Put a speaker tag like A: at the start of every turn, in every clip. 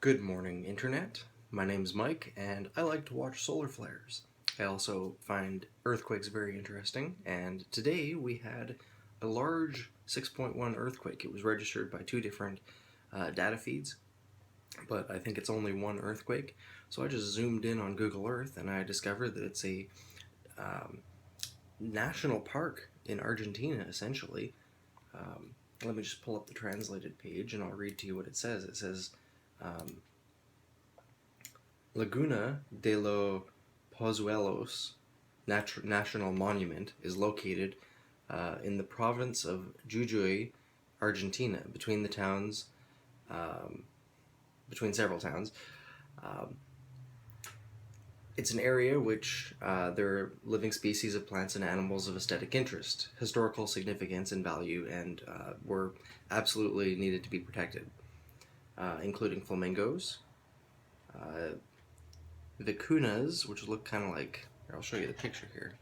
A: Good morning, Internet. My name's Mike, and I like to watch solar flares. I also find earthquakes very interesting, and today we had a large 6.1 earthquake. It was registered by two different data feeds, but I think it's only one earthquake. So I just zoomed in on Google Earth, and I discovered that it's a um, national park in Argentina, essentially. Let me just pull up the translated page, and I'll read to you what it says. It says, um, Laguna de los Pozuelos National Monument is located in the province of Jujuy, Argentina, between several towns. Um, it's an area which there are living species of plants and animals of aesthetic interest, historical significance and value, and were absolutely needed to be protected, including flamingos, vicunas, which look kind of like. Here, I'll show you the picture here.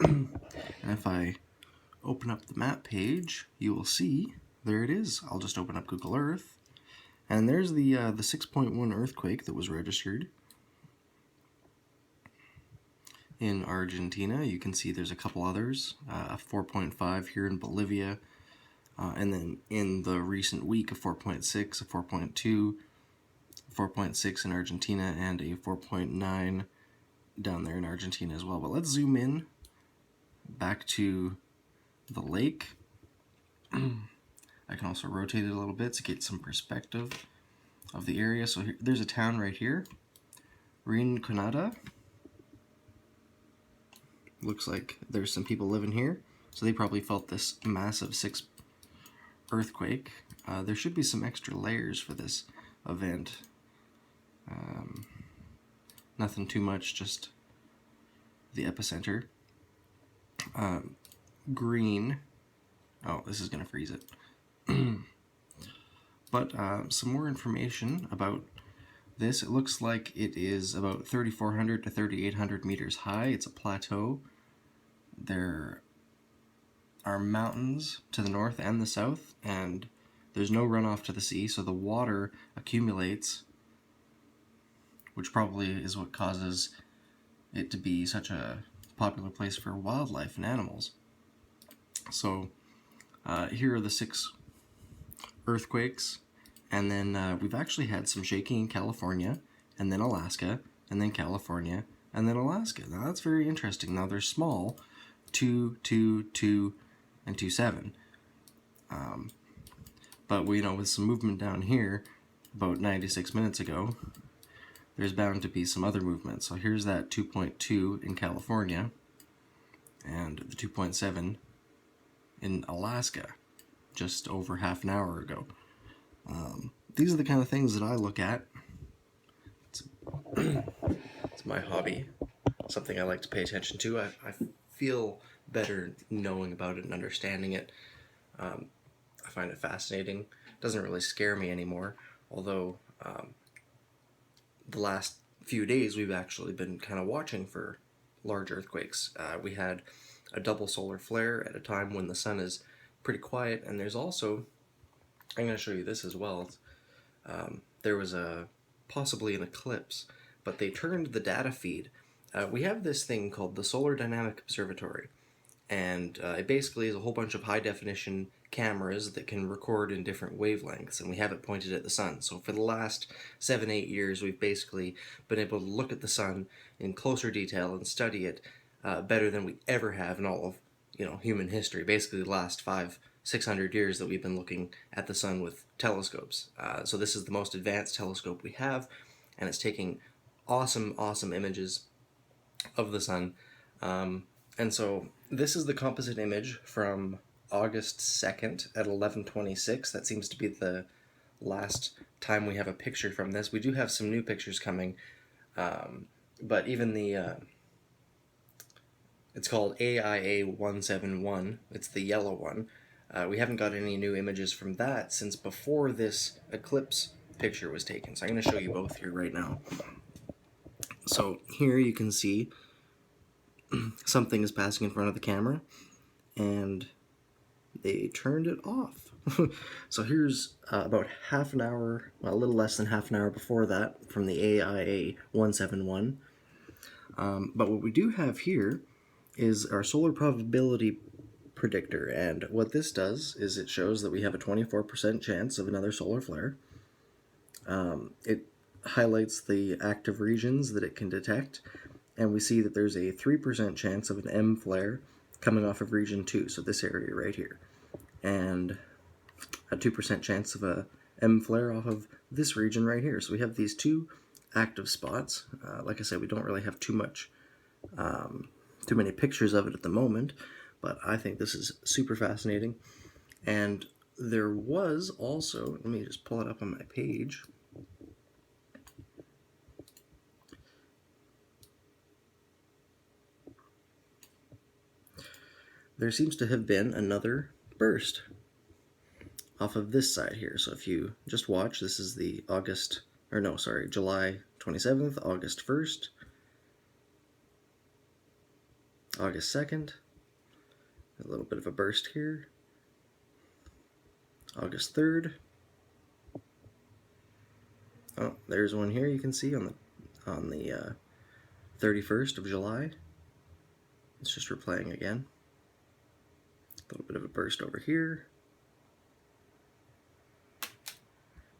A: And if I open up the map page, you will see there it is. I'll just open up Google Earth, and there's the 6.1 earthquake that was registered in Argentina. You can see there's a couple others, a 4.5 here in Bolivia, and then in the recent week a 4.6, a 4.2, 4.6 in Argentina, and a 4.9 down there in Argentina as well. But let's zoom in back to the lake. I can also rotate it a little bit to get some perspective of the area. So there's a town right here, Rinconada. Looks like there's some people living here, so they probably felt this massive 6 earthquake. There should be some extra layers for this event. Nothing too much, just the epicenter. Green. Oh, this is going to freeze it. But some more information about this. It looks like it is about 3,400 to 3,800 meters high. It's a plateau. There are mountains to the north and the south, and there's no runoff to the sea, so the water accumulates, which probably is what causes it to be such a popular place for wildlife and animals. So here are the 6 earthquakes, and then we've actually had some shaking in California, and then Alaska, and then California, and then Alaska. Now that's very interesting. Now they're small, 2, 2, 2, and 2.7. But with some movement down here, about 96 minutes ago, there's bound to be some other movement. So here's that 2.2 in California, and the 2.7 in Alaska, just over half an hour ago. These are the kind of things that I look at. It's my hobby, something I like to pay attention to. I feel better knowing about it and understanding it. I find it fascinating. It doesn't really scare me anymore, although the last few days we've actually been kind of watching for large earthquakes. We had a double solar flare at a time when the sun is pretty quiet, and there's also, I'm going to show you this as well. There was possibly an eclipse, but they turned the data feed. We have this thing called the Solar Dynamic Observatory, and it basically is a whole bunch of high-definition cameras that can record in different wavelengths, and we have it pointed at the sun. So for the last 7-8 years, we've basically been able to look at the sun in closer detail and study it better than we ever have in all of human history. Basically, the last 500-600 years that we've been looking at the sun with telescopes. So this is the most advanced telescope we have, and it's taking awesome images of the sun. And so this is the composite image from August 2nd at 11:26. That seems to be the last time we have a picture from this. We do have some new pictures coming, but even it's called AIA 171. It's the yellow one. We haven't got any new images from that since before this eclipse picture was taken. So I'm going to show you both here right now. So here you can see something is passing in front of the camera, and they turned it off. So here's about half an hour, well, a little less than half an hour before that from the AIA 171. But what we do have here is our solar probability predictor, and what this does is it shows that we have a 24% chance of another solar flare. It highlights the active regions that it can detect, and we see that there's a 3% chance of an M flare coming off of region 2, so this area right here, and a 2% chance of a M flare off of this region right here. So we have these two active spots. Like I said, we don't really have too many pictures of it at the moment, but I think this is super fascinating. And there was also, let me just pull it up on my page. There seems to have been another burst off of this side here. So if you just watch, this is the July 27th, August 1st, August 2nd, a little bit of a burst here, August 3rd. Oh, there's one here you can see on the 31st of July. It's just replaying again. A little bit of a burst over here.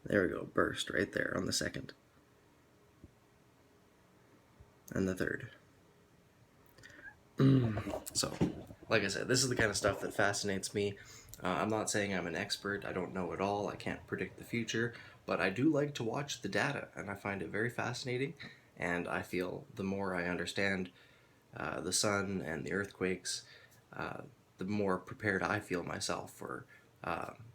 A: There we go, burst right there on the 2nd. And the 3rd. So, like I said, this is the kind of stuff that fascinates me. I'm not saying I'm an expert, I don't know it all, I can't predict the future, but I do like to watch the data, and I find it very fascinating, and I feel the more I understand the sun and the earthquakes, the more prepared I feel myself for,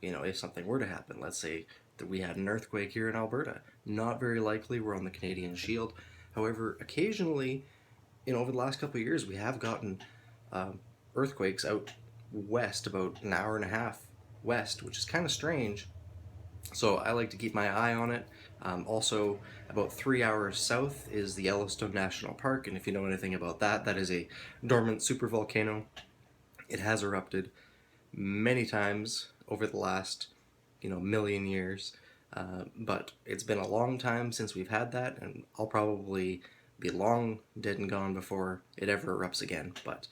A: if something were to happen. Let's say that we had an earthquake here in Alberta. Not very likely, we're on the Canadian Shield. However, occasionally, over the last couple of years, we have gotten earthquakes out west, about an hour and a half west, which is kind of strange. So I like to keep my eye on it. Also, about 3 hours south is the Yellowstone National Park, and if you know anything about that, that is a dormant supervolcano. It has erupted many times over the last, million years, but it's been a long time since we've had that, and I'll probably be long dead and gone before it ever erupts again. But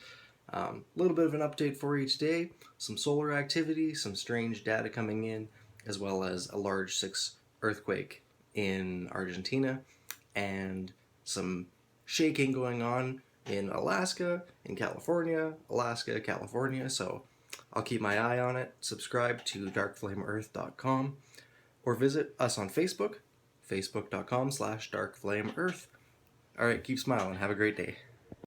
A: a little bit of an update for you today, some solar activity, some strange data coming in, as well as a large 6 earthquake in Argentina, and some shaking going on in Alaska, in California, Alaska, California. So I'll keep my eye on it. Subscribe to darkflameearth.com, or visit us on Facebook, facebook.com/darkflameearth. All right, keep smiling. Have a great day.